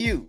You.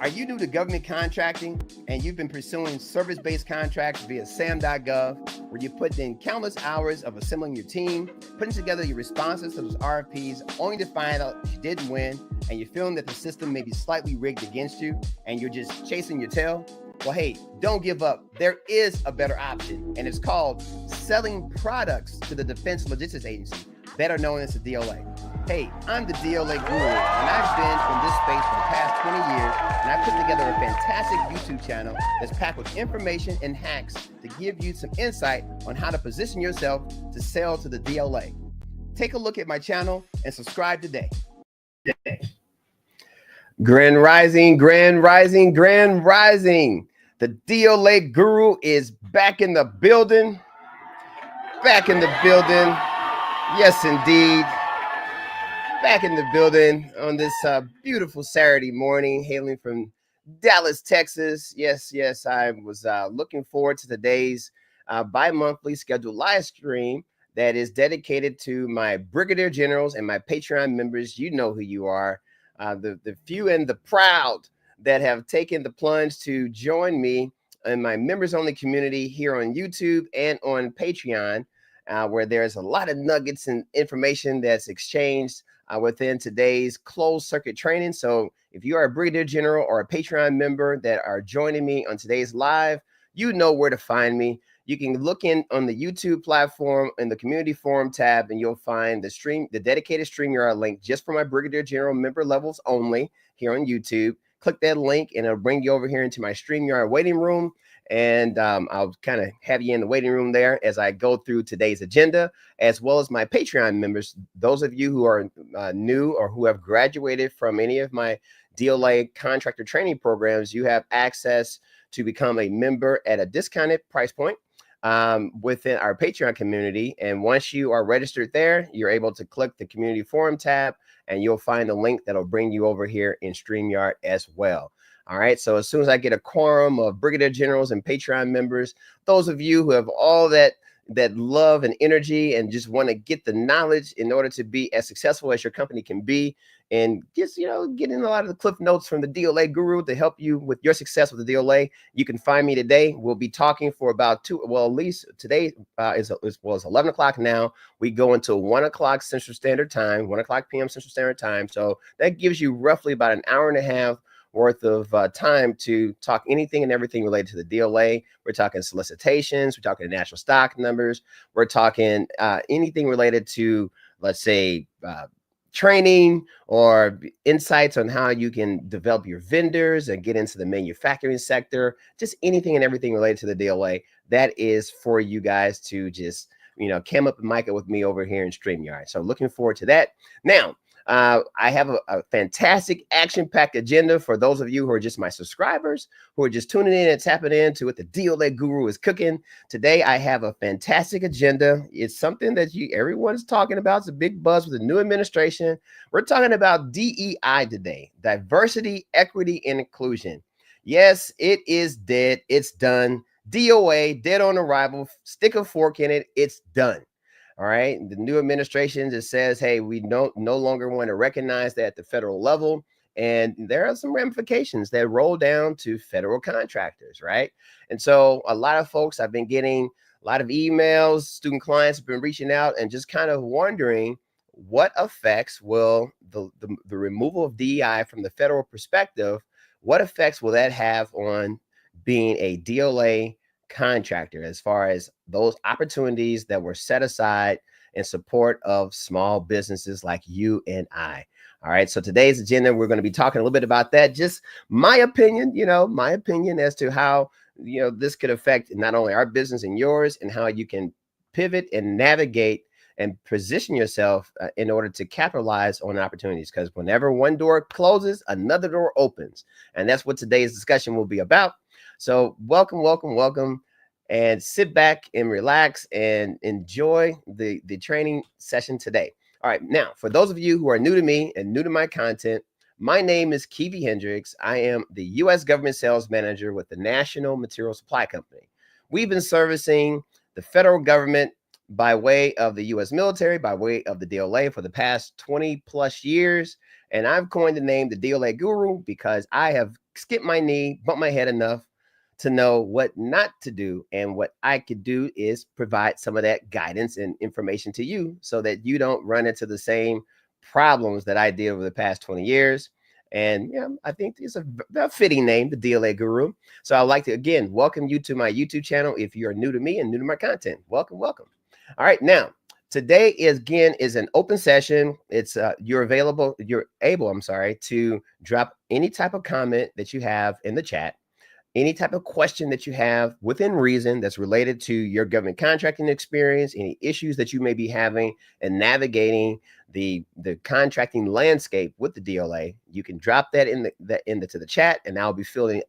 Are you new to government contracting and you've been pursuing service-based contracts via SAM.gov, where you put in countless hours of assembling your team, putting together your responses to those RFPs, only to find out you didn't win, and you're feeling that the system may be slightly rigged against you, and you're just chasing your tail? Well, hey, don't give up. There is a better option, and it's called selling products to the Defense Logistics Agency, better known as the DLA. Hey, I'm the DLA Guru, and I've been in this space for the past 20 years, and I've put together a fantastic YouTube channel that's packed with information and hacks to give you some insight on how to position yourself to sell to the DLA. Take a look at my channel and subscribe today. Grand Rising. The DLA Guru is back in the building. Yes, indeed. Back in the building on this beautiful Saturday morning, hailing from Dallas, Texas. Yes, I was looking forward to today's bi-monthly scheduled live stream that is dedicated to my Brigadier Generals and my Patreon members. You know who you are, the few and the proud that have taken the plunge to join me in my members-only community here on YouTube and on Patreon, where there's a lot of nuggets and information that's exchanged within today's closed circuit training. So if you are a Brigadier General or a Patreon member that are joining me on today's live, you know where to find me. You can look in on the YouTube platform in the community forum tab, and you'll find the dedicated StreamYard link just for my Brigadier General member levels only here on YouTube. Click that link and it'll bring you over here into my StreamYard waiting room. And I'll kind of have you in the waiting room there as I go through today's agenda, as well as my Patreon members. Those of you who are new or who have graduated from any of my DLA contractor training programs, you have access to become a member at a discounted price point within our Patreon community. And once you are registered there, you're able to click the community forum tab and you'll find a link that'll bring you over here in StreamYard as well. All right, so as soon as I get a quorum of Brigadier Generals and Patreon members, those of you who have all that love and energy and just want to get the knowledge in order to be as successful as your company can be, and just, getting a lot of the cliff notes from the DLA Guru to help you with your success with the DLA, you can find me today. We'll be talking for about at least today is 11 o'clock now. We go until 1 o'clock Central Standard Time, 1 o'clock p.m. Central Standard Time. So that gives you roughly about an hour and a half worth of time to talk anything and everything related to the DLA. We're talking solicitations, we're talking national stock numbers, we're talking anything related to, let's say, training or insights on how you can develop your vendors and get into the manufacturing sector, just anything and everything related to the DLA. That is for you guys to just, cam up and mic it with me over here in StreamYard. So looking forward to that. Now, I have a fantastic action-packed agenda for those of you who are just my subscribers, who are just tuning in and tapping into what the DLA Guru is cooking. Today, I have a fantastic agenda. It's something that everyone's talking about. It's a big buzz with the new administration. We're talking about DEI today, diversity, equity, and inclusion. Yes, it is dead. It's done. DOA, dead on arrival. Stick a fork in it. It's done. All right. The new administration just says, hey, we no longer want to recognize that at the federal level. And there are some ramifications that roll down to federal contractors. Right. And so a lot of folks, I've been getting a lot of emails, student clients have been reaching out and just kind of wondering what effects will the removal of DEI from the federal perspective, what effects will that have on being a DLA contractor, as far as those opportunities that were set aside in support of small businesses like you and I. All right. So today's agenda, we're going to be talking a little bit about that. Just my opinion, my opinion as to how, this could affect not only our business and yours, and how you can pivot and navigate and position yourself in order to capitalize on opportunities. Because whenever one door closes, another door opens. And that's what today's discussion will be about. So welcome, and sit back and relax and enjoy the training session today. All right. Now, for those of you who are new to me and new to my content, my name is Kiwi Hendricks. I am the U.S. Government Sales Manager with the National Material Supply Company. We've been servicing the federal government by way of the U.S. military, by way of the DLA for the past 20 plus years. And I've coined the name the DLA Guru because I have skipped my knee, bumped my head enough to know what not to do. And what I could do is provide some of that guidance and information to you so that you don't run into the same problems that I did over the past 20 years. And yeah, I think it's a fitting name, the DLA Guru. So I'd like to, again, welcome you to my YouTube channel. If you are new to me and new to my content, welcome, welcome. All right, now, today is an open session. It's you're able, to drop any type of comment that you have in the chat, any type of question that you have within reason that's related to your government contracting experience, any issues that you may be having and navigating the contracting landscape with the DLA. You can drop that into the chat, and I'll be filling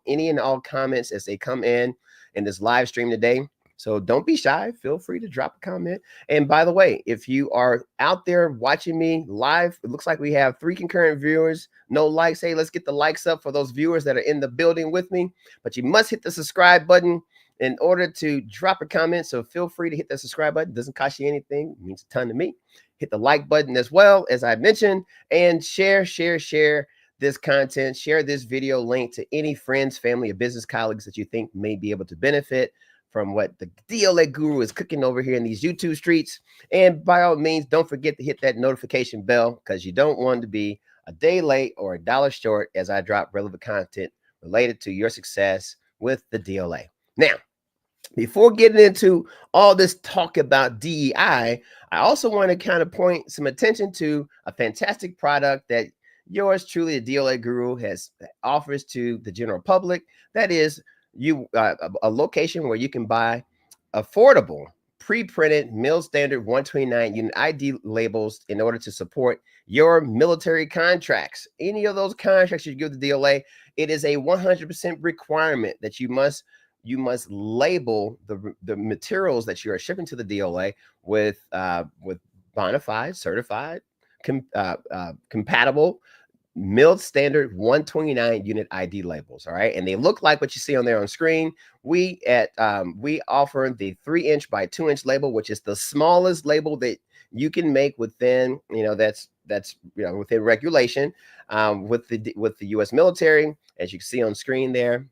any and all comments as they come in this live stream today. So don't be shy. Feel free to drop a comment. And by the way, if you are out there watching me live, it looks like we have 3 concurrent viewers, no likes. Hey, let's get the likes up for those viewers that are in the building with me. But you must hit the subscribe button in order to drop a comment. So feel free to hit that subscribe button. It doesn't cost you anything. It means a ton to me. Hit the like button as well, as I mentioned, and share this content. Share this video link to any friends, family, or business colleagues that you think may be able to benefit from what the DLA Guru is cooking over here in these YouTube streets. And by all means, don't forget to hit that notification bell, because you don't want to be a day late or a dollar short as I drop relevant content related to your success with the DLA. Now, before getting into all this talk about DEI, I also want to kind of point some attention to a fantastic product that yours truly, the DLA Guru, offers to the general public. That is a location where you can buy affordable pre-printed mil standard 129 unit ID labels in order to support your military contracts. Any of those contracts you give the DLA, it is a 100% requirement that you must label the materials that you are shipping to the DLA with bona fide, certified, compatible mil standard 129 unit ID labels. All right, and they look like what you see on there on screen. We offer the 3-inch by 2-inch label, which is the smallest label that you can make within, that's within regulation with the U.S. military, as you can see on screen there.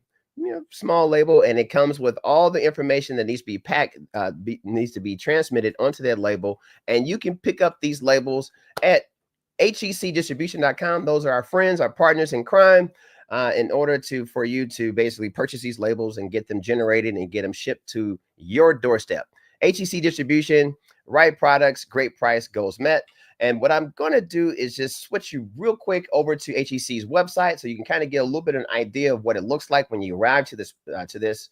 Small label, and it comes with all the information that needs to be packed, needs to be transmitted onto that label, and you can pick up these labels at HECdistribution.com. Those are our friends, our partners in crime, in order for you to basically purchase these labels and get them generated and get them shipped to your doorstep. HEC Distribution, right products, great price, goals met. And what I'm going to do is just switch you real quick over to HEC's website so you can kind of get a little bit of an idea of what it looks like when you arrive to this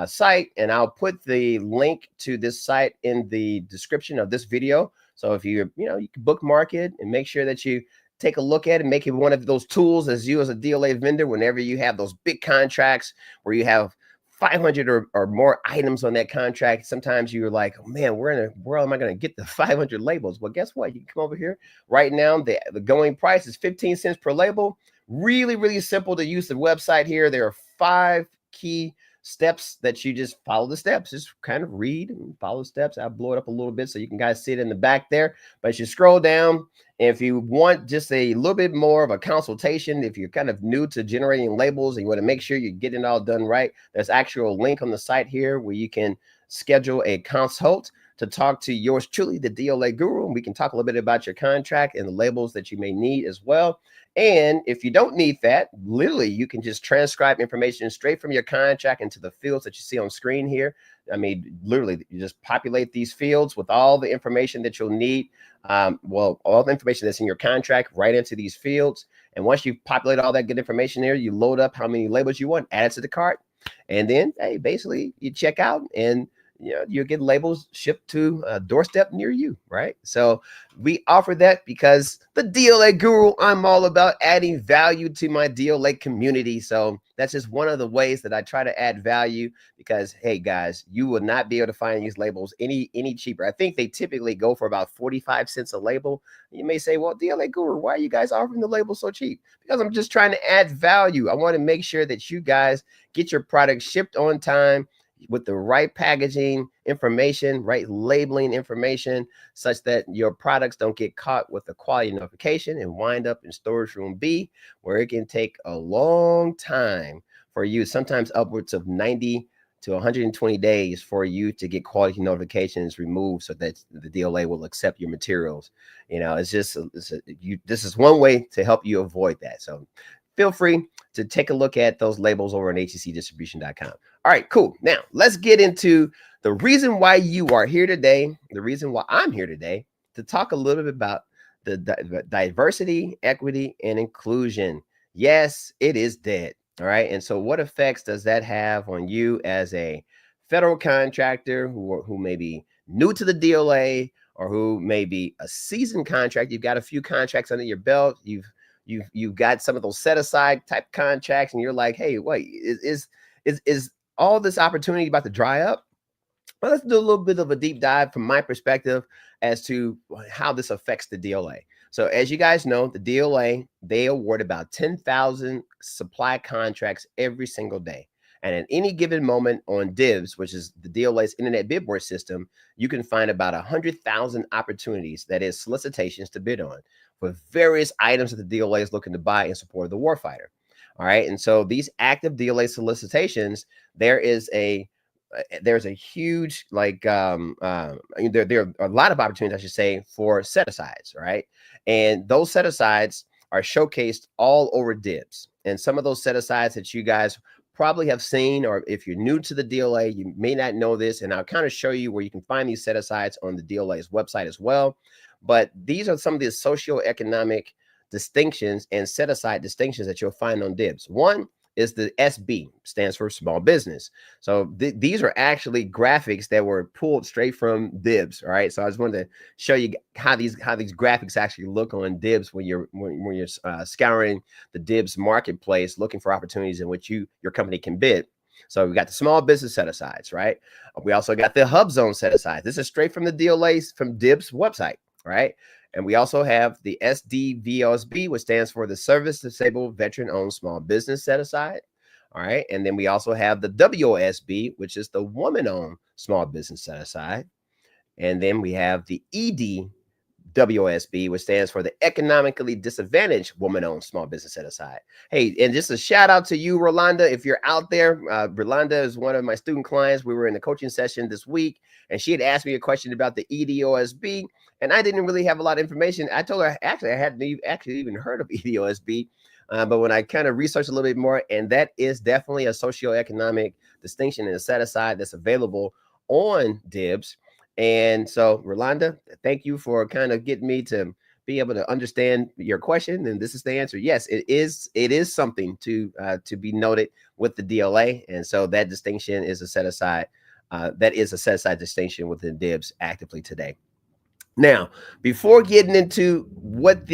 site. And I'll put the link to this site in the description of this video. So if you can bookmark it and make sure that you take a look at it, make it one of those tools as you as a DLA vendor, whenever you have those big contracts where you have 500 or more items on that contract. Sometimes you're like, oh man, where in the world am I going to get the 500 labels? Well, guess what? You can come over here right now. The going price is 15 cents per label. Really, really simple to use the website here. There are 5 key steps that you just follow the steps. Just kind of read and follow the steps. I'll blow it up a little bit so you can guys see it in the back there. But as you scroll down, if you want just a little bit more of a consultation, if you're kind of new to generating labels and you want to make sure you're getting it all done right, there's actually a link on the site here where you can schedule a consult to talk to yours truly, the DLA Guru, and we can talk a little bit about your contract and the labels that you may need as well. And if you don't need that, literally, you can just transcribe information straight from your contract into the fields that you see on screen here. I mean, literally, you just populate these fields with all the information that you'll need. All the information that's in your contract right into these fields. And once you populate all that good information there, you load up how many labels you want, add it to the cart. And then, hey, basically, you check out and you'll get labels shipped to a doorstep near you, right? So we offer that because the DLA Guru, I'm all about adding value to my DLA community. So that's just one of the ways that I try to add value because, hey, guys, you will not be able to find these labels any cheaper. I think they typically go for about 45 cents a label. You may say, well, DLA Guru, why are you guys offering the label so cheap? Because I'm just trying to add value. I want to make sure that you guys get your product shipped on time, with the right packaging information, right labeling information, such that your products don't get caught with a quality notification and wind up in storage room B, where it can take a long time for you, sometimes upwards of 90 to 120 days for you to get quality notifications removed so that the DLA will accept your materials. This is one way to help you avoid that. So feel free to take a look at those labels over on hccdistribution.com. All right, cool. Now let's get into the reason why you are here today, the reason why I'm here today, to talk a little bit about the diversity, equity, and inclusion. Yes, it is dead. All right. And so what effects does that have on you as a federal contractor who may be new to the DLA, or who may be a seasoned contractor? You've got a few contracts under your belt. You've got some of those set aside type contracts, and you're like, hey, wait, is all this opportunity about to dry up? Well, let's do a little bit of a deep dive from my perspective as to how this affects the DLA. So as you guys know, the DLA, they award about 10,000 supply contracts every single day. And at any given moment on DIBBS, which is the DLA's internet bid board system, you can find about 100,000 opportunities, that is solicitations to bid on, for various items that the DLA is looking to buy in support of the warfighter. All right. And so these active DLA solicitations, there's a huge, there are a lot of opportunities, I should say, for set asides, right? And those set asides are showcased all over DIBBS. And some of those set asides that you guys probably have seen, or if you're new to the DLA, you may not know this, and I'll kind of show you where you can find these set asides on the DLA's website as well. But these are some of the socioeconomic distinctions and set aside distinctions that you'll find on DIBBS. One is the SB, stands for small business. So these are actually graphics that were pulled straight from DIBBS. All right. So I just wanted to show you how these graphics actually look on DIBBS when you're scouring the DIBBS marketplace, looking for opportunities in which your company can bid. So we got the small business set asides, right? We also got the hub zone set asides. This is straight from the DLA's, from DIBBS website, right? And we also have the SDVOSB, which stands for the Service Disabled Veteran Owned Small Business Set Aside. All right. And then we also have the WOSB, which is the Woman Owned Small Business Set Aside. And then we have the EDWOSB, which stands for the Economically Disadvantaged Woman Owned Small Business Set Aside. Hey, and just a shout out to you, Rolanda, if you're out there. Rolanda is one of my student clients. We were in the coaching session this week, and she had asked me a question about the EDWOSB. And I didn't really have a lot of information. I told her, actually, I hadn't even heard of EDWOSB. But when I kind of researched a little bit more, and that is definitely a socioeconomic distinction and a set aside that's available on DIBBS. And so, Rolanda, thank you for kind of getting me to be able to understand your question. And this is the answer. Yes, it is something to be noted with the DLA. And so that distinction is a set aside. That is a set aside distinction within DIBBS actively today. Now, before getting into what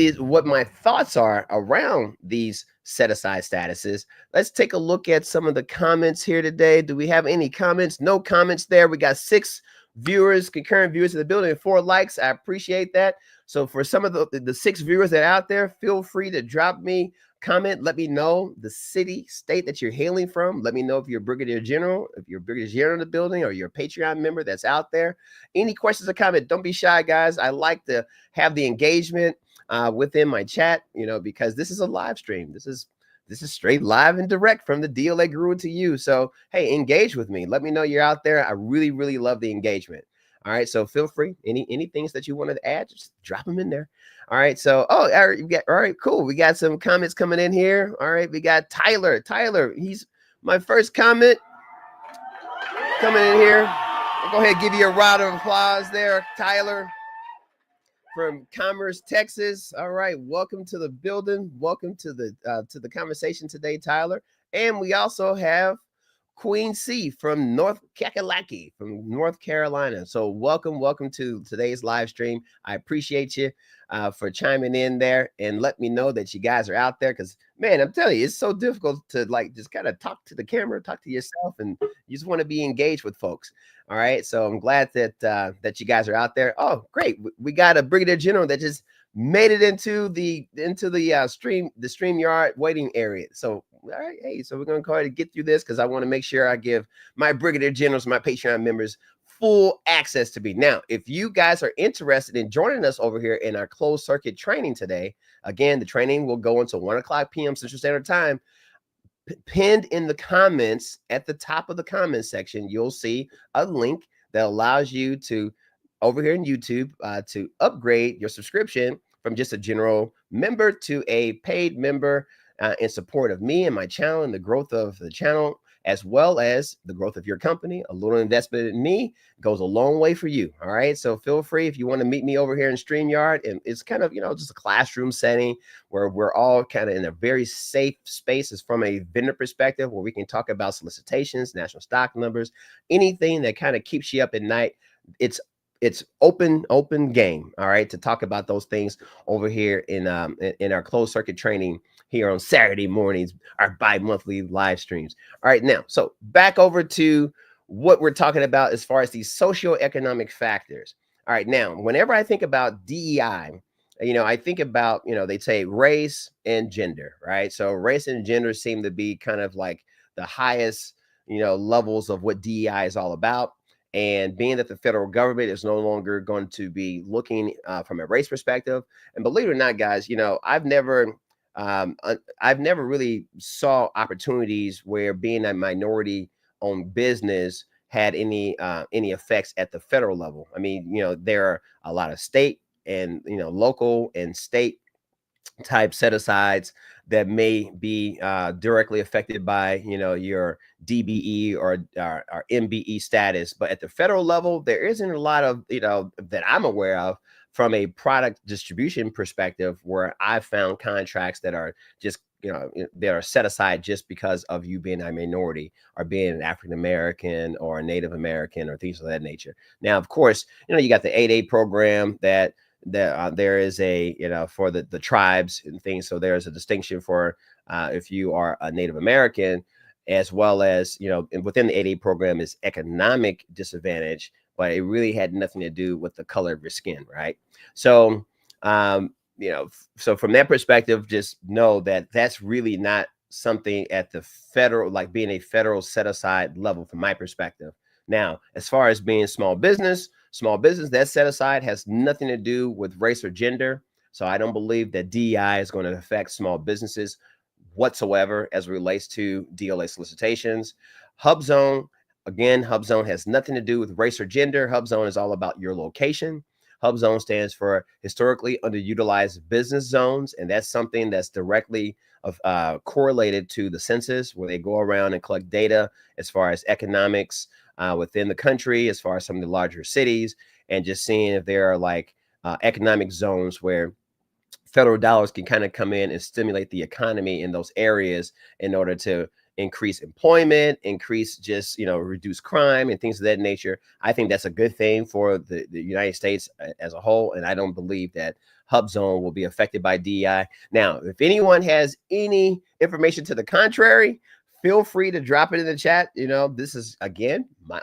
my thoughts are around these set aside statuses, let's take a look at some of the comments here today. Do we have any comments? No comments there. We got 6 viewers, concurrent viewers in the building, and 4 likes. I appreciate that. So for some of the 6 viewers that are out there, feel free to drop me comment. Let me know the city, state that you're hailing from. Let me know if you're a brigadier general, if you're a brigadier general in the building, or you're a Patreon member that's out there. Any questions or comments, don't be shy, guys. I like to have the engagement within my chat, because this is a live stream. This is straight live and direct from the DLA Guru to you. So, hey, engage with me. Let me know you're out there. I really, really love the engagement. All right. So feel free. Any things that you wanted to add, just drop them in there. All right. So, all right, cool. We got some comments coming in here. All right. We got Tyler. He's my first comment coming in here. I'll go ahead and give you a round of applause there, Tyler from Commerce, Texas. All right. Welcome to the building. Welcome to the conversation today, Tyler. And we also have Queen C from North Kakalaki, from North Carolina. So welcome to today's live stream. I appreciate you for chiming in there, and let me know that you guys are out there, because, man, I'm telling you, it's so difficult to just kind of talk to the camera, talk to yourself, and you just want to be engaged with folks. All right. So I'm glad that you guys are out there. Oh, great. We got a brigadier general that just made it into the StreamYard waiting area. So all right, hey, so we're gonna go ahead and get through this because I want to make sure I give my Brigadier Generals, my Patreon members, full access to me. Now, if you guys are interested in joining us over here in our closed circuit training today, again, the training will go until 1:00 p.m. Central Standard Time. Pinned in the comments at the top of the comment section, you'll see a link that allows you to, over here in YouTube, to upgrade your subscription from just a general member to a paid member in support of me and my channel and the growth of the channel, as well as the growth of your company. A little investment in me goes a long way for you. All right. So feel free if you want to meet me over here in StreamYard. And it's kind of, just a classroom setting where we're all kind of in a very safe space as from a vendor perspective, where we can talk about solicitations, national stock numbers, anything that kind of keeps you up at night. It's open game. All right. To talk about those things over here in our closed circuit training here on Saturday mornings, our bi-monthly live streams. All right, now, so back over to what we're talking about as far as these socioeconomic factors. All right, now, whenever I think about DEI, I think about, they say race and gender, right? So race and gender seem to be kind of like the highest, levels of what DEI is all about. And being that the federal government is no longer going to be looking from a race perspective, and believe it or not, guys, I've never really saw opportunities where being a minority-owned business had any effects at the federal level. I mean, there are a lot of state and local and state type set-asides that may be directly affected by your DBE or MBE status, but at the federal level there isn't a lot of that I'm aware of from a product distribution perspective where I've found contracts that are just that are set aside just because of you being a minority or being an African American or a Native American or things of that nature. Now, of course, you got the 8A program that there is a for the tribes and things. So there's a distinction for if you are a Native American, as well as within the 8A program is economic disadvantage, but it really had nothing to do with the color of your skin, right? So so from that perspective, just know that that's really not something at the federal, like being a federal set aside level from my perspective. Now, as far as being small business, that set aside has nothing to do with race or gender. So I don't believe that DEI is going to affect small businesses whatsoever as it relates to DLA solicitations. HubZone, again, HubZone has nothing to do with race or gender. HubZone is all about your location. HubZone stands for historically underutilized business zones, and that's something that's directly correlated to the census, where they go around and collect data as far as economics within the country, as far as some of the larger cities, and just seeing if there are like economic zones where federal dollars can kind of come in and stimulate the economy in those areas in order to increase employment, increase just, reduce crime and things of that nature. I think that's a good thing for the United States as a whole. And I don't believe that HubZone will be affected by DEI. Now, if anyone has any information to the contrary, feel free to drop it in the chat. This is, again, my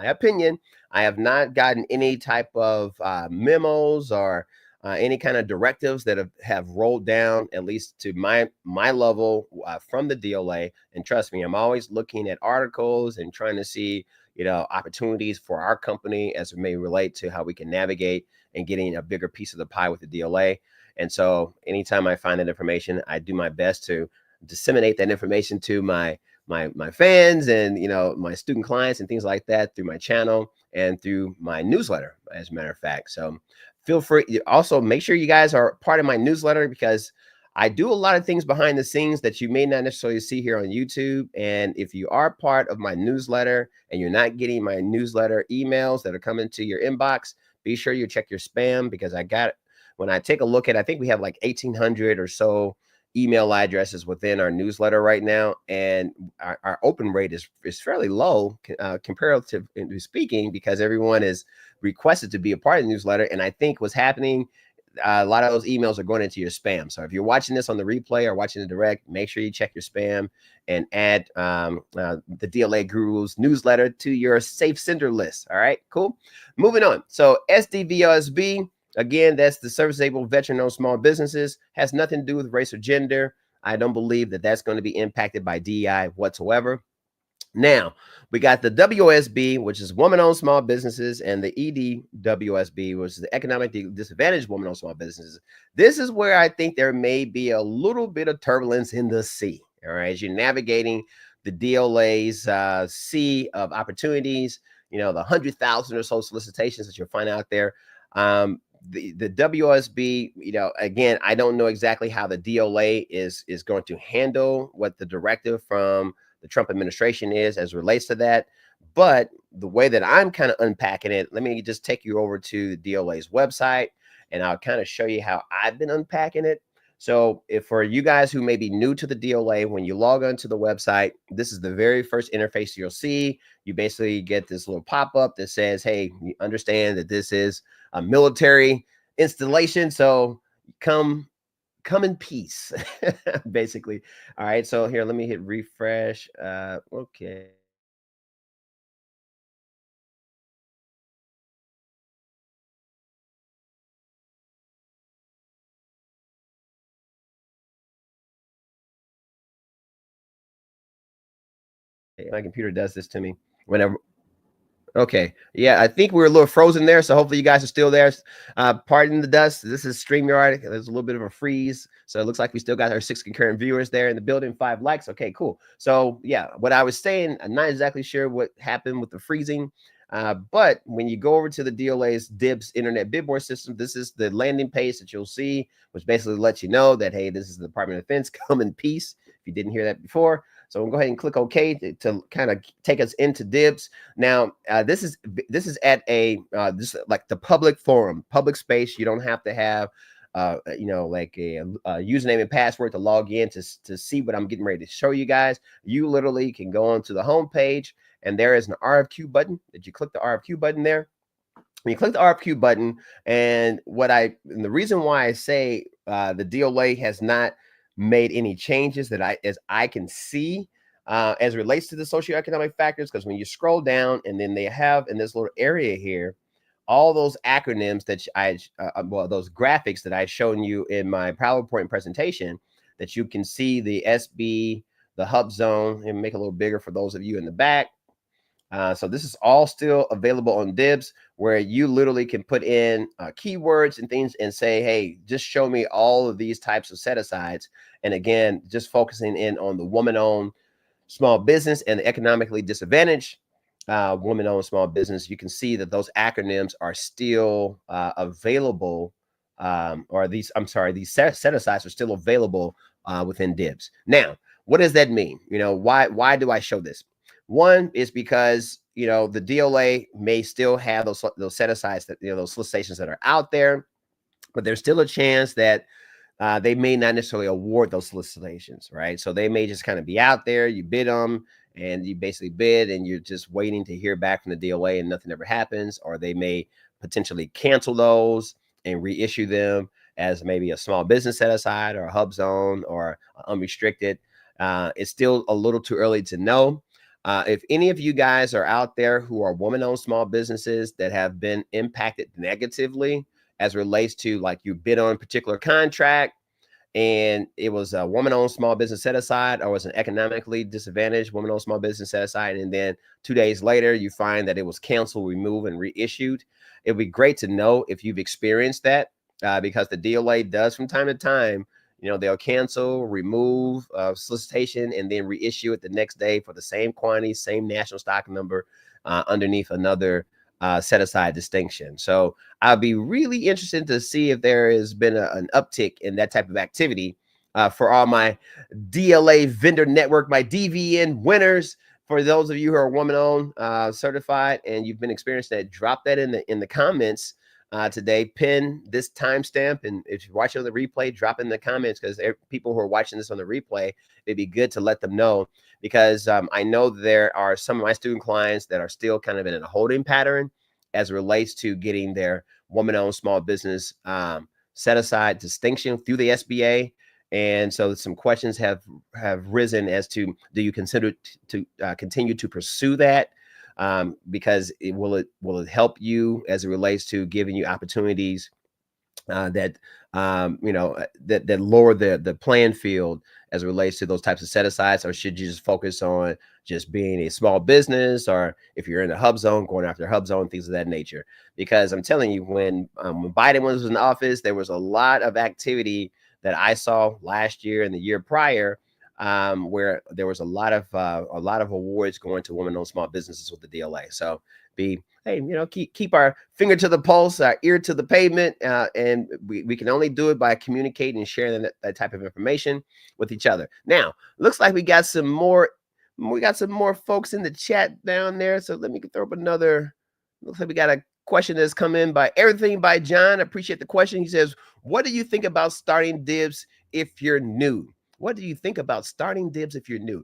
opinion. I have not gotten any type of memos or any kind of directives that have rolled down, at least to my level from the DLA. And trust me, I'm always looking at articles and trying to see, opportunities for our company as it may relate to how we can navigate and getting a bigger piece of the pie with the DLA. And so anytime I find that information, I do my best to disseminate that information to my fans and, my student clients and things like that through my channel and through my newsletter, as a matter of fact. So feel free. Also, make sure you guys are part of my newsletter, because I do a lot of things behind the scenes that you may not necessarily see here on YouTube. And if you are part of my newsletter and you're not getting my newsletter emails that are coming to your inbox, be sure you check your spam, because when I take a look at, I think we have like 1,800 or so email addresses within our newsletter right now, and our open rate is fairly low comparatively speaking, because everyone is requested to be a part of the newsletter. And I think what's happening, a lot of those emails are going into your spam. So if you're watching this on the replay or watching the direct, make sure you check your spam and add the DLA Guru's newsletter to your safe sender list. All right, cool. Moving on. So SDVOSB, Again, that's the service-able veteran-owned small businesses. Has nothing to do with race or gender. I don't believe that that's going to be impacted by DEI whatsoever. Now, we got the WOSB, which is woman-owned small businesses, and the EDWOSB, which is the economically disadvantaged woman-owned small businesses. This is where I think there may be a little bit of turbulence in the sea, all right, as you're navigating the DLA's sea of opportunities, the 100,000 or so solicitations that you'll find out there. The WOSB, again, I don't know exactly how the DLA is going to handle what the directive from the Trump administration is as it relates to that. But the way that I'm kind of unpacking it, let me just take you over to the DLA's website, and I'll kind of show you how I've been unpacking it. So if for you guys who may be new to the DLA, when you log onto the website, this is the very first interface you'll see. You basically get this little pop-up that says, hey, you understand that this is a military installation, so come in peace, basically. All right, so here, let me hit refresh. Okay. My computer does this to me whenever. Okay. Yeah, I think we're a little frozen there. So hopefully you guys are still there. Pardon the dust. This is StreamYard. There's a little bit of a freeze. So it looks like we still got our 6 concurrent viewers there in the building, 5 likes. Okay, cool. So yeah, what I was saying, I'm not exactly sure what happened with the freezing. But when you go over to the DLA's DIBBS Internet Bid Board system, this is the landing page that you'll see, which basically lets you know that, hey, this is the Department of Defense. Come in peace. If you didn't hear that before. So we'll go ahead and click OK to kind of take us into DIBBS. Now, this is at a this is like the public forum, public space. You don't have to have like a username and password to log in to see what I'm getting ready to show you guys. You literally can go onto the home page, and there is an RFQ button. That you click the RFQ button there. When you click the RFQ button, and the reason why I say the DLA has not made any changes that as I can see as it relates to the socioeconomic factors, because when you scroll down and then they have in this little area here all those acronyms that those graphics that I shown you in my PowerPoint presentation, that you can see the SB, the hub zone, and make it a little bigger for those of you in the back. So this is all still available on DIBBS, where you literally can put in keywords and things and say, hey, just show me all of these types of set-asides. And again, just focusing in on the woman-owned small business and the economically disadvantaged woman-owned small business. You can see that those acronyms are still available, these set-asides are still available within DIBBS. Now, what does that mean? Why do I show this? One is because, the DLA may still have those set-asides, that, those solicitations that are out there, but there's still a chance that they may not necessarily award those solicitations, right? So they may just kind of be out there, you bid them, and you basically bid, and you're just waiting to hear back from the DLA and nothing ever happens, or they may potentially cancel those and reissue them as maybe a small business set-aside or a hub zone or unrestricted. It's still a little too early to know. If any of you guys are out there who are woman-owned small businesses that have been impacted negatively as it relates to, like, you bid on a particular contract and it was a woman-owned small business set aside, or was an economically disadvantaged woman-owned small business set aside, and then 2 days later you find that it was canceled, removed, and reissued, it'd be great to know if you've experienced that, because the DLA does from time to time. They'll cancel, remove solicitation, and then reissue it the next day for the same quantity, same national stock number, underneath another set-aside distinction. So I'll be really interested to see if there has been an uptick in that type of activity for all my DLA Vendor Network, my DVN winners. For those of you who are woman-owned certified and you've been experiencing that, drop that in the comments. Today, pin this timestamp, and if you're watching on the replay, drop in the comments, because people who are watching this on the replay, it'd be good to let them know, because I know there are some of my student clients that are still kind of in a holding pattern as it relates to getting their woman-owned small business set-aside distinction through the SBA. And so some questions have risen as to, do you consider to continue to pursue that? Because will it help you as it relates to giving you opportunities that that lower the playing field as it relates to those types of set asides? Or should you just focus on just being a small business, or if you're in the hub zone, going after hub zone, things of that nature? Because I'm telling you, when Biden was in office, there was a lot of activity that I saw last year and the year prior, where there was a lot of awards going to women-owned small businesses with the DLA. So hey, keep our finger to the pulse, our ear to the pavement, and we can only do it by communicating and sharing that type of information with each other. Now, looks like we got some more folks in the chat down there. So let me throw up another. Looks like we got a question that's come in by Everything by John. I appreciate the question. He says, "What do you think about starting DIBBS if you're new?" What do you think about starting DIBBS if you're new?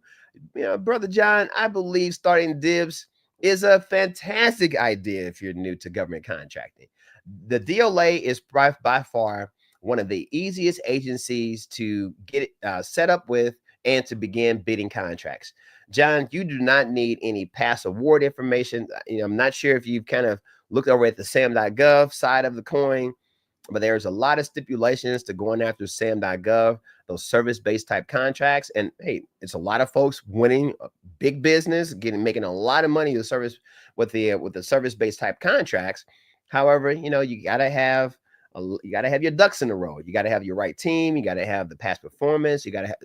Brother John, I believe starting DIBBS is a fantastic idea if you're new to government contracting. The DLA is by far one of the easiest agencies to get set up with and to begin bidding contracts. John, you do not need any past award information. I'm not sure if you've kind of looked over at the SAM.gov side of the coin, but there's a lot of stipulations to going after SAM.gov, those service-based type contracts. And hey, it's a lot of folks winning big business, making a lot of money with the service-based type contracts. However, you gotta have your ducks in a row. You got to have your right team. You got to have the past performance. You got to have,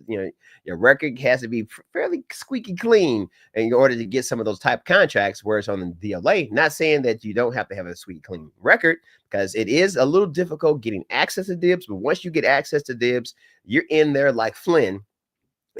your record has to be fairly squeaky clean in order to get some of those type contracts. Whereas on the DLA, not saying that you don't have to have a squeaky clean record, because it is a little difficult getting access to DIBBS. But once you get access to DIBBS, you're in there like Flynn.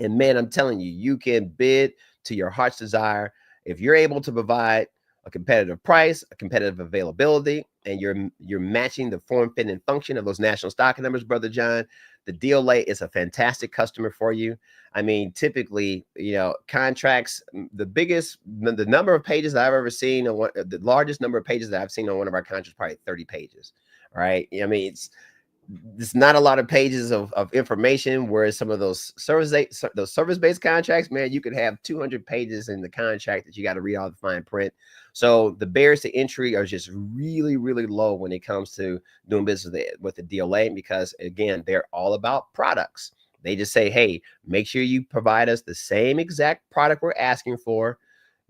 And man, I'm telling you, you can bid to your heart's desire if you're able to provide a competitive price, a competitive availability, and you're matching the form, fit, and function of those national stock numbers, Brother John. The DLA is a fantastic customer for you. I mean, typically, contracts, the number of pages that I've ever seen, the largest number of pages that I've seen on one of our contracts, probably 30 pages. All right. I mean, it's not a lot of pages of information, whereas some of those service-based contracts, man, you could have 200 pages in the contract that you got to read all the fine print. So the barriers to entry are just really, really low when it comes to doing business with the DLA, because again, they're all about products. They just say, hey, make sure you provide us the same exact product we're asking for,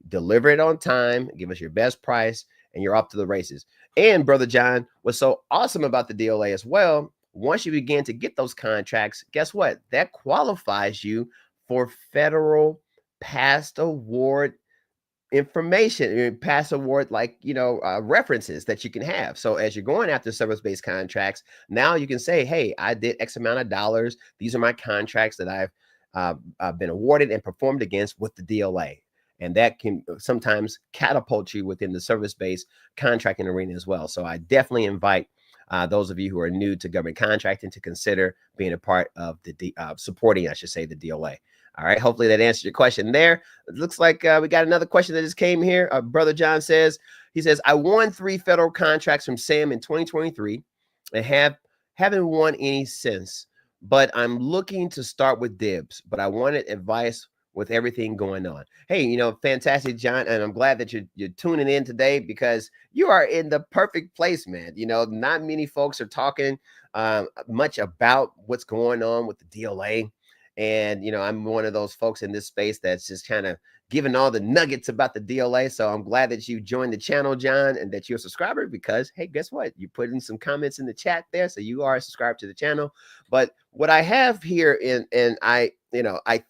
deliver it on time, give us your best price, and you're off to the races. And Brother John, what's so awesome about the DLA as well, once you begin to get those contracts, guess what? That qualifies you for federal past award information, past award, references that you can have. So as you're going after service-based contracts, now you can say, hey, I did X amount of dollars. These are my contracts that I've been awarded and performed against with the DLA. And that can sometimes catapult you within the service-based contracting arena as well. So I definitely invite those of you who are new to government contracting to consider being a part of supporting, I should say, the DLA. All right. Hopefully that answers your question there. It looks like we got another question that just came here. Brother John says, I won 3 federal contracts from SAM in 2023 and haven't won any since, but I'm looking to start with DIBBS, but I wanted advice with everything going on. Hey, fantastic, John. And I'm glad that you're tuning in today, because you are in the perfect place, man. Not many folks are talking much about what's going on with the DLA. And, I'm one of those folks in this space that's just kind of giving all the nuggets about the DLA. So I'm glad that you joined the channel, John, and that you're a subscriber, because, hey, guess what? You put in some comments in the chat there. So you are subscribed to the channel. But what I have here, and I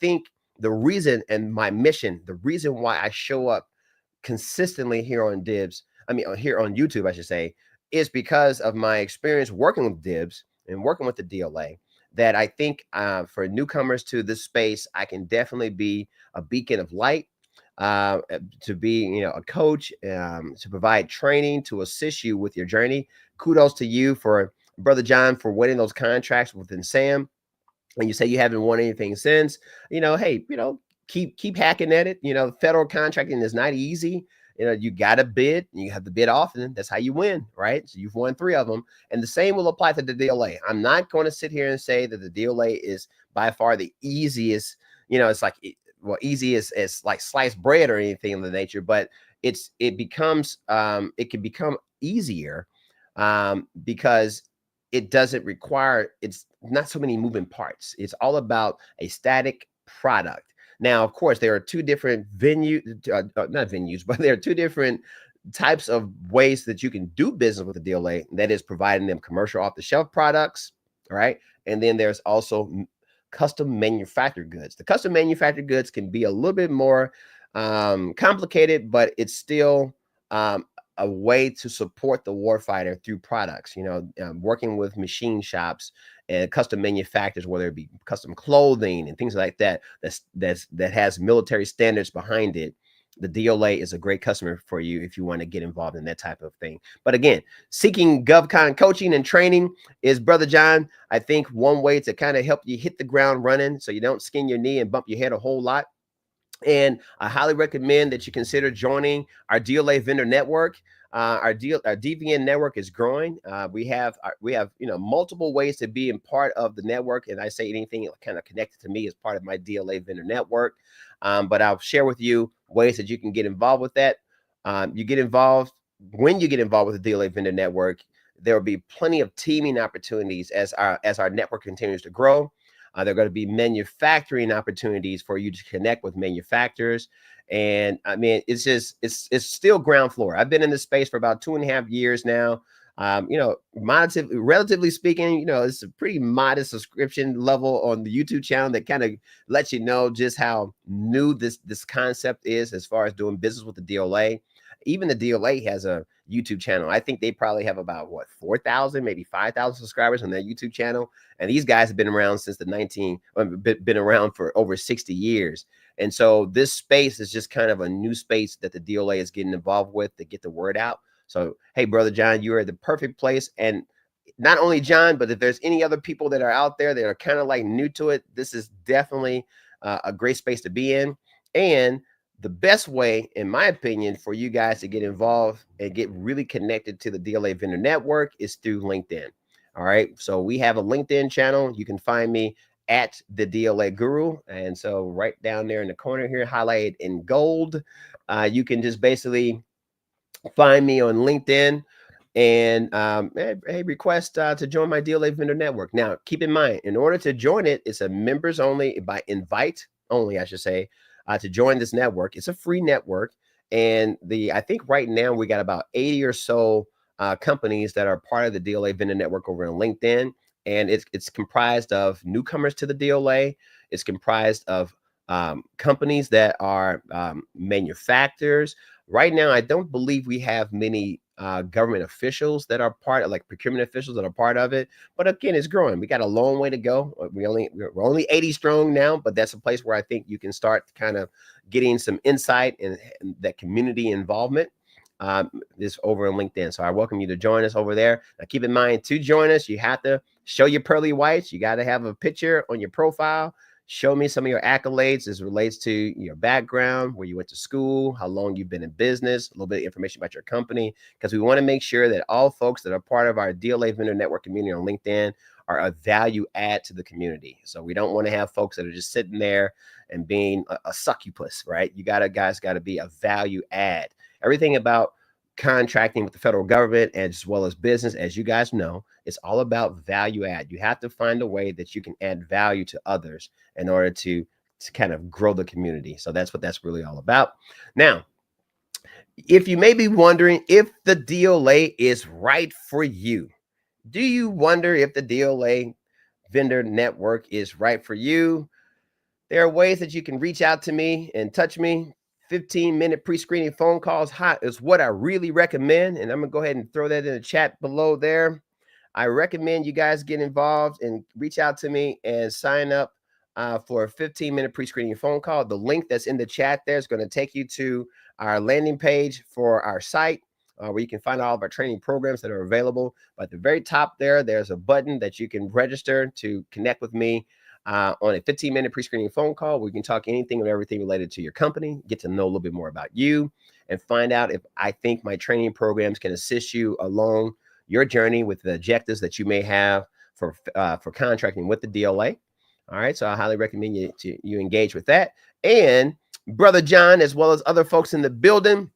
think the reason and my mission, the reason why I show up consistently here on DIBBS, here on YouTube, I should say, is because of my experience working with DIBBS and working with the DLA. That I think for newcomers to this space, I can definitely be a beacon of light, to be, a coach, to provide training, to assist you with your journey. Kudos to you, for Brother John, for winning those contracts within SAM. And you say you haven't won anything since, hey, keep hacking at it. Federal contracting is not easy. You got to bid. You have to bid often. That's how you win, right? So you've won 3 of them. And the same will apply to the DLA. I'm not going to sit here and say that the DLA is by far the easiest. It's like, easy as like sliced bread or anything of the nature, but it can become easier because it doesn't require, it's not so many moving parts. It's all about a static product. Now, of course, there are two different not venues, but there are two different types of ways that you can do business with the DLA. That is providing them commercial off-the-shelf products, all right? And then there's also custom manufactured goods. The custom manufactured goods can be a little bit more complicated, but it's still a way to support the warfighter through products, working with machine shops and custom manufacturers, whether it be custom clothing and things like that, that has military standards behind it. The DLA is a great customer for you if you want to get involved in that type of thing. But again, seeking GovCon coaching and training is Brother John. I think one way to kind of help you hit the ground running so you don't skin your knee and bump your head a whole lot. And I highly recommend that you consider joining our DLA Vendor Network. Our DVN network is growing. We have multiple ways to be in part of the network, and I say anything kind of connected to me as part of my DLA Vendor Network. But I'll share with you ways that you can get involved with that. When you get involved with the DLA Vendor Network, there will be plenty of teaming opportunities as our network continues to grow. There are going to be manufacturing opportunities for you to connect with manufacturers. And I mean, it's still ground floor. I've been in this space for about 2.5 years now. Relatively speaking, it's a pretty modest subscription level on the YouTube channel that kind of lets you know just how new this concept is as far as doing business with the DLA. Even the DLA has a YouTube channel. I think they probably have about 4,000, maybe 5,000 subscribers on their YouTube channel. And these guys have been around since been around for over 60 years. And so this space is just kind of a new space that the DLA is getting involved with to get the word out. So, hey, Brother John, you are the perfect place. And not only John, but if there's any other people that are out there that are kind of like new to it, this is definitely a great space to be in. And the best way, in my opinion, for you guys to get involved and get really connected to the DLA Vendor Network is through LinkedIn. All right. So we have a LinkedIn channel. You can find me at the DLA Guru. And so right down there in the corner here, highlighted in gold, you can just basically find me on LinkedIn and request to join my DLA Vendor Network. Now, keep in mind, in order to join it, it's a members only, by invite only, I should say. To join this network. It's a free network. And I think right now we got about 80 or so companies that are part of the DLA Vendor Network over on LinkedIn. And it's comprised of newcomers to the DLA. It's comprised of companies that are manufacturers. Right now, I don't believe we have many government officials that are part of, like procurement officials that are part of it. But again, it's growing. We got a long way to go. We're only 80 strong now, but that's a place where I think you can start kind of getting some insight and that community involvement is over on LinkedIn. So I welcome you to join us over there. Now, keep in mind, to join us, you have to show your pearly whites. You got to have a picture on your profile. Show me some of your accolades as it relates to your background, where you went to school, how long you've been in business, a little bit of information about your company, because we want to make sure that all folks that are part of our DLA Vendor Network community on LinkedIn are a value add to the community. So we don't want to have folks that are just sitting there and being a succubus, right? Guys got to be a value add. Everything about contracting with the federal government as well as business, as you guys know, it's all about value add. You have to find a way that you can add value to others in order to kind of grow the community. So that's what that's really all about. Now, if you may be wondering if the DLA is right for you, do you wonder if the DLA Vendor Network is right for you? There are ways that you can reach out to me and touch me. 15-minute pre-screening phone calls hot is what I really recommend. And I'm going to go ahead and throw that in the chat below there. I recommend you guys get involved and reach out to me and sign up for a 15-minute pre-screening phone call. The link that's in the chat there is going to take you to our landing page for our site where you can find all of our training programs that are available. But at the very top there, there's a button that you can register to connect with me on a 15-minute pre-screening phone call. We can talk anything and everything related to your company, get to know a little bit more about you, and find out if I think my training programs can assist you along your journey with the objectives that you may have for contracting with the DLA. All right, so I highly recommend you engage with that. And Brother John, as well as other folks in the building,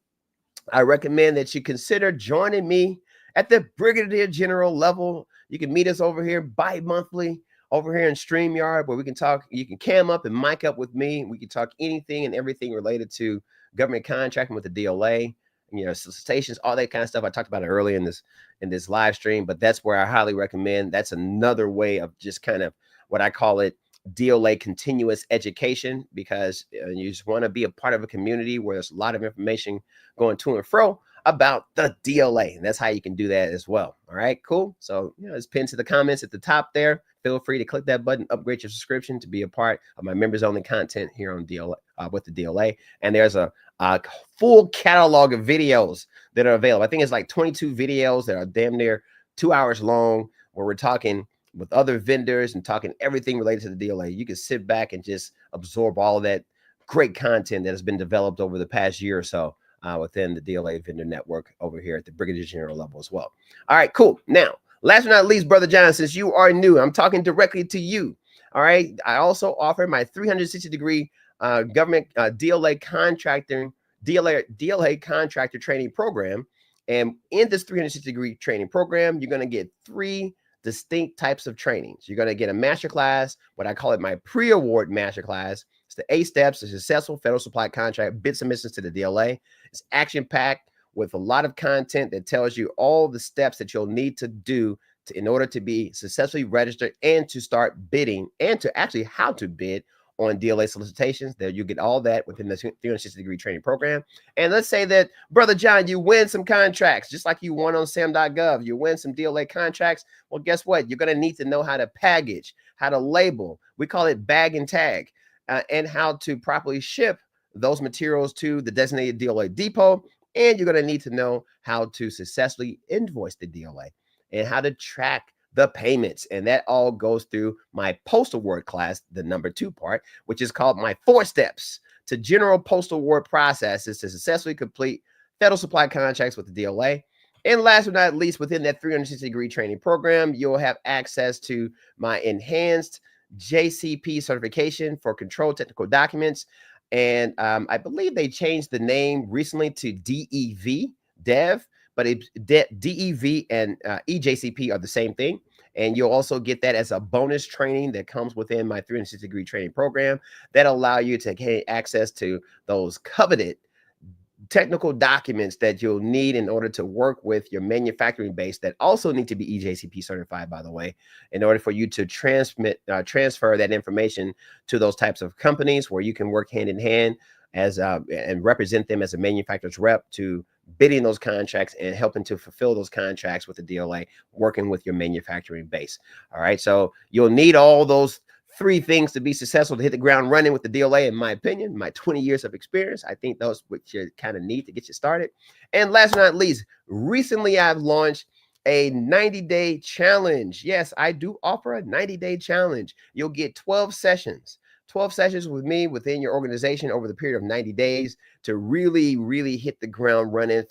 I recommend that you consider joining me at the Brigadier General level. You can meet us over here bi-monthly over here in StreamYard, where we can talk. You can cam up and mic up with me. We can talk anything and everything related to government contracting with the DLA, solicitations, all that kind of stuff. I talked about it earlier in this live stream, but that's where I highly recommend. That's another way of just kind of what I call it, DLA continuous education, because you just want to be a part of a community where there's a lot of information going to and fro about the DLA, and that's how you can do that as well. All right, cool. So it's pinned to the comments at the top there. Feel free to click that button, upgrade your subscription to be a part of my members only content here on DLA with the DLA. And there's a full catalog of videos that are available. I think it's like 22 videos that are damn near 2 hours long, where we're talking with other vendors and talking everything related to the DLA. You can sit back and just absorb all of that great content that has been developed over the past year or so within the DLA Vendor Network over here at the Brigadier General level as well. All right, cool. Now, last but not least, Brother John, since you are new, I'm talking directly to you. All right. I also offer my 360-degree government DLA contractor training program. And in this 360-degree training program, you're going to get 3 distinct types of trainings. You're going to get a masterclass, what I call it my pre-award masterclass. It's the 8 steps to successful federal supply contract bid submissions to the DLA. It's action-packed with a lot of content that tells you all the steps that you'll need to do in order to be successfully registered and to start bidding, and to actually how to bid on DLA solicitations. There you get all that within the 360-degree training program. And let's say that, Brother John, you win some contracts, just like you won on SAM.gov. You win some DLA contracts. Well, guess what? You're going to need to know how to package, how to label. We call it bag and tag, and how to properly ship those materials to the designated DLA depot. And you're going to need to know how to successfully invoice the DLA and how to track the payments. And that all goes through my post award class, the number 2 part, which is called my 4 steps to general post award processes to successfully complete federal supply contracts with the DLA. And last but not least, within that 360-degree training program, you'll have access to my enhanced JCP certification for controlled technical documents. And I believe they changed the name recently to DEV, Dev, but DEV and EJCP are the same thing. And you'll also get that as a bonus training that comes within my 360-degree training program that allow you to get access to those coveted technical documents that you'll need in order to work with your manufacturing base, that also need to be EJCP certified, by the way, in order for you to transfer that information to those types of companies where you can work hand in hand as and represent them as a manufacturer's rep to bidding those contracts and helping to fulfill those contracts with the DLA, working with your manufacturing base. All right. So you'll need all those 3 things to be successful to hit the ground running with the DLA, in my opinion, my 20 years of experience. I think those what you kind of need to get you started. And last but not least, recently I've launched a 90-day challenge. Yes, I do offer a 90-day challenge. You'll get 12 sessions with me within your organization over the period of 90 days to really, really hit the ground running.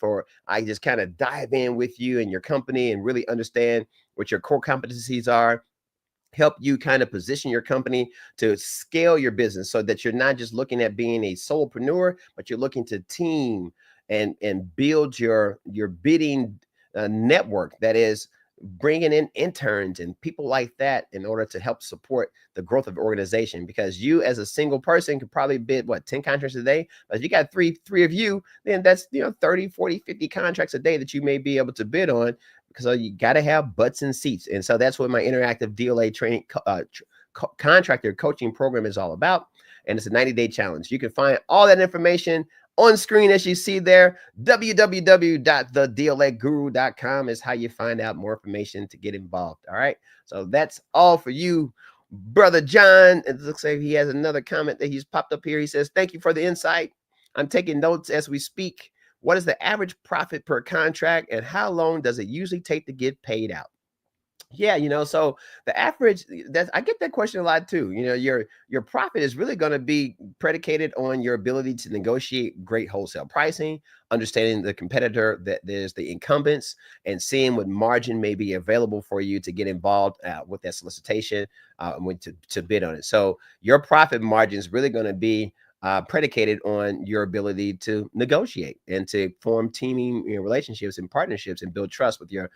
I just kind of dive in with you and your company and really understand what your core competencies are, help you kind of position your company to scale your business so that you're not just looking at being a solopreneur, but you're looking to team and build your bidding network that is bringing in interns and people like that in order to help support the growth of the organization. Because you as a single person could probably bid 10 contracts a day, but if you got three of you, then that's 30, 40, 50 contracts a day that you may be able to bid on. So you got to have butts and seats. And so that's what my interactive DLA training contractor coaching program is all about. And it's a 90-day challenge. You can find all that information on screen as you see there. www.thedlaguru.com is how you find out more information to get involved. All right. So that's all for you, Brother John. It looks like he has another comment that he's popped up here. He says, "Thank you for the insight. I'm taking notes as we speak. What is the average profit per contract and how long does it usually take to get paid out?" Yeah, so the average, I get that question a lot too. Your profit is really going to be predicated on your ability to negotiate great wholesale pricing, understanding the competitor that there's the incumbents, and seeing what margin may be available for you to get involved with that solicitation to bid on it. So your profit margin is really going to be predicated on your ability to negotiate and to form teaming relationships and partnerships and build trust with your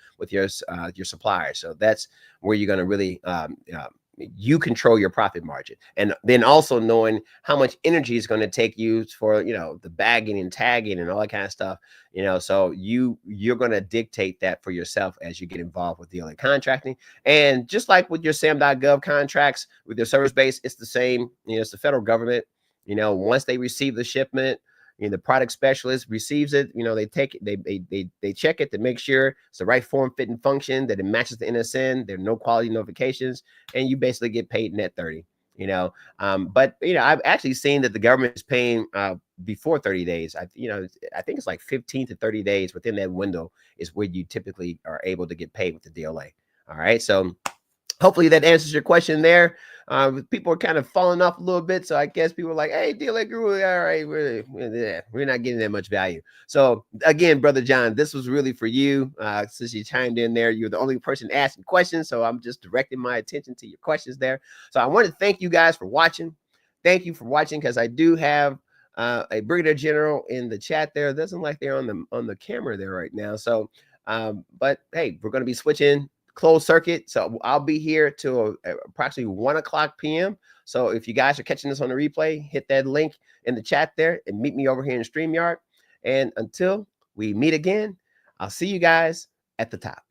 suppliers. So that's where you're going to really you control your profit margin, and then also knowing how much energy is going to take you for the bagging and tagging and all that kind of stuff. So you're going to dictate that for yourself as you get involved with DLA contracting. And just like with your SAM.gov contracts with your service base, it's the same. It's the federal government. Once they receive the shipment, the product specialist receives it. They take it, they check it to make sure it's the right form, fit, and function, that it matches the NSN. There are no quality notifications, and you basically get paid net 30. But I've actually seen that the government is paying before 30 days. I think it's like 15 to 30 days within that window is where you typically are able to get paid with the DLA. All right, so hopefully that answers your question there. People are kind of falling off a little bit, so I guess people are like, "Hey, DLA Guru, all right, we're not getting that much value." So again, Brother John, this was really for you. Since you chimed in there, you're the only person asking questions, so I'm just directing my attention to your questions there. So I want to thank you guys for watching. Thank you for watching, because I do have a Brigadier General in the chat there. It doesn't like they're on the camera there right now. So, but hey, we're going to be switching closed circuit, so I'll be here till approximately 1:00 p.m. So if you guys are catching this on the replay, hit that link in the chat there and meet me over here in StreamYard. And until we meet again, I'll see you guys at the top.